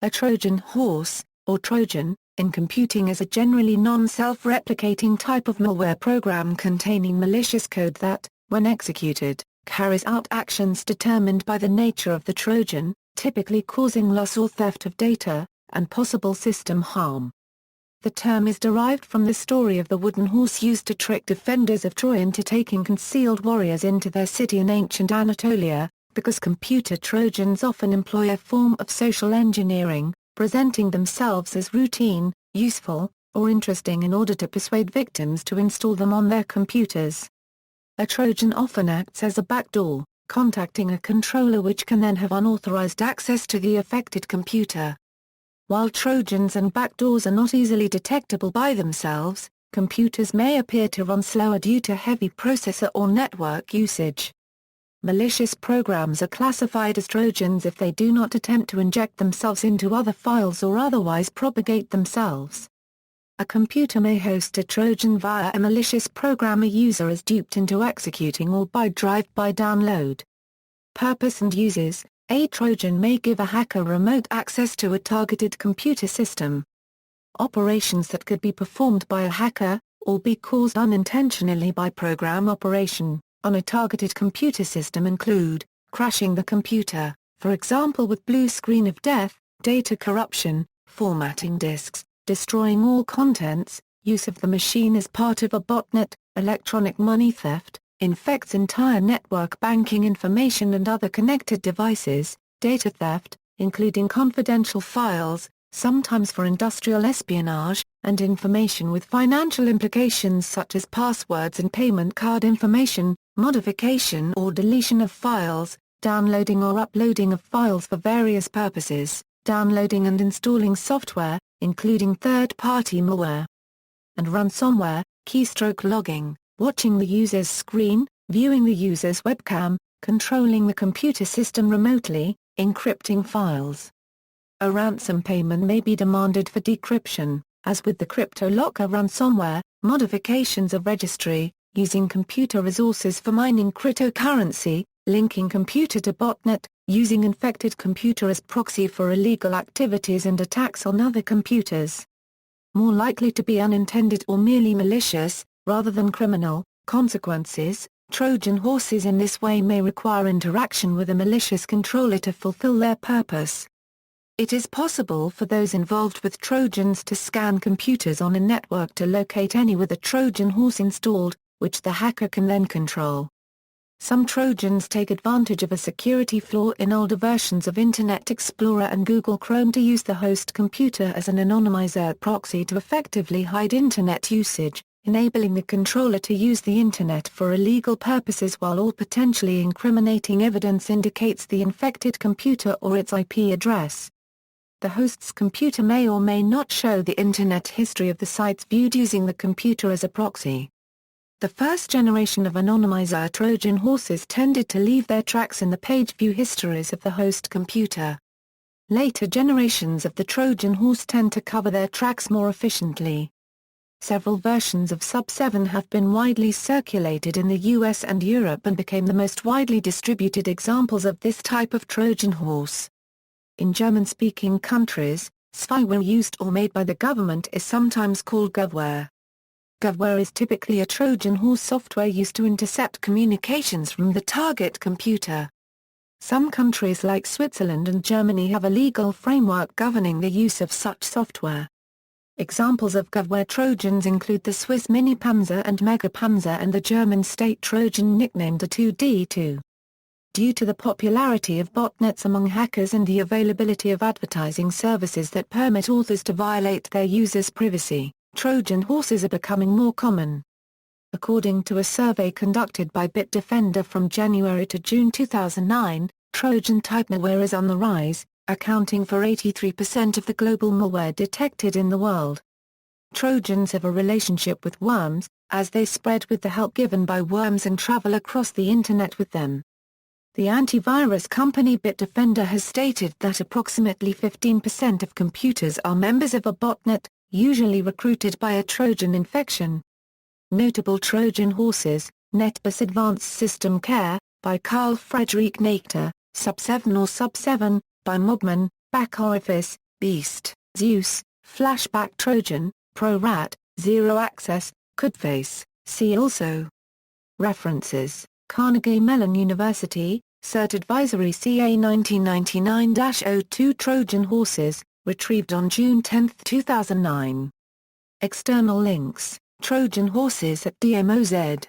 A Trojan horse, or Trojan, in computing is a generally non-self-replicating type of malware program containing malicious code that, when executed, carries out actions determined by the nature of the Trojan, typically causing loss or theft of data, and possible system harm. The term is derived from the story of the wooden horse used to trick defenders of Troy into taking concealed warriors into their city in ancient Anatolia, because computer Trojans often employ a form of social engineering, presenting themselves as routine, useful, or interesting in order to persuade victims to install them on their computers. A Trojan often acts as a backdoor, contacting a controller which can then have unauthorized access to the affected computer. While Trojans and backdoors are not easily detectable by themselves, computers may appear to run slower due to heavy processor or network usage. Malicious programs are classified as Trojans if they do not attempt to inject themselves into other files or otherwise propagate themselves. A computer may host a Trojan via a malicious program a user is duped into executing or by drive-by download. Purpose and uses: a Trojan may give a hacker remote access to a targeted computer system. Operations that could be performed by a hacker, or be caused unintentionally by program operation, on a targeted computer system include crashing the computer, for example with blue screen of death, data corruption, formatting disks, destroying all contents, use of the machine as part of a botnet, electronic money theft, infects entire network banking information and other connected devices, data theft, including confidential files, sometimes for industrial espionage, and information with financial implications such as passwords and payment card information, modification or deletion of files, downloading or uploading of files for various purposes, downloading and installing software, including third-party malware, and ransomware, keystroke logging, watching the user's screen, viewing the user's webcam, controlling the computer system remotely, encrypting files. A ransom payment may be demanded for decryption, as with the CryptoLocker ransomware, modifications of registry, using computer resources for mining cryptocurrency, linking computer to botnet, using infected computer as proxy for illegal activities and attacks on other computers. More likely to be unintended or merely malicious, rather than criminal, consequences. Trojan horses in this way may require interaction with a malicious controller to fulfill their purpose. It is possible for those involved with Trojans to scan computers on a network to locate any with a Trojan horse installed, which the hacker can then control. Some Trojans take advantage of a security flaw in older versions of Internet Explorer and Google Chrome to use the host computer as an anonymizer proxy to effectively hide Internet usage, enabling the controller to use the Internet for illegal purposes while all potentially incriminating evidence indicates the infected computer or its IP address. The host's computer may or may not show the Internet history of the sites viewed using the computer as a proxy. The first generation of anonymizer Trojan horses tended to leave their tracks in the page view histories of the host computer. Later generations of the Trojan horse tend to cover their tracks more efficiently. Several versions of Sub-7 have been widely circulated in the US and Europe and became the most widely distributed examples of this type of Trojan horse. In German-speaking countries, spyware used or made by the government is sometimes called govware. Govware is typically a Trojan horse software used to intercept communications from the target computer. Some countries like Switzerland and Germany have a legal framework governing the use of such software. Examples of govware Trojans include the Swiss Mini Panzer and Mega Panzer and the German state Trojan nicknamed A2D2. Due to the popularity of botnets among hackers and the availability of advertising services that permit authors to violate their users' privacy, Trojan horses are becoming more common. According to a survey conducted by Bitdefender from January to June 2009, Trojan-type malware is on the rise, accounting for 83% of the global malware detected in the world. Trojans have a relationship with worms, as they spread with the help given by worms and travel across the Internet with them. The antivirus company Bitdefender has stated that approximately 15% of computers are members of a botnet, usually recruited by a Trojan infection. Notable Trojan horses: NetBus Advanced System Care, by Carl Friedrich Nachter, Sub-7 or Sub-7, by Mogman, Back Orifice, Beast, Zeus, Flashback Trojan, Pro-Rat, Zero Access, Codeface. See also. References: Carnegie Mellon University, Cert Advisory CA 1999-02 Trojan Horses, retrieved on June 10, 2009. External links: Trojan Horses at DMOZ.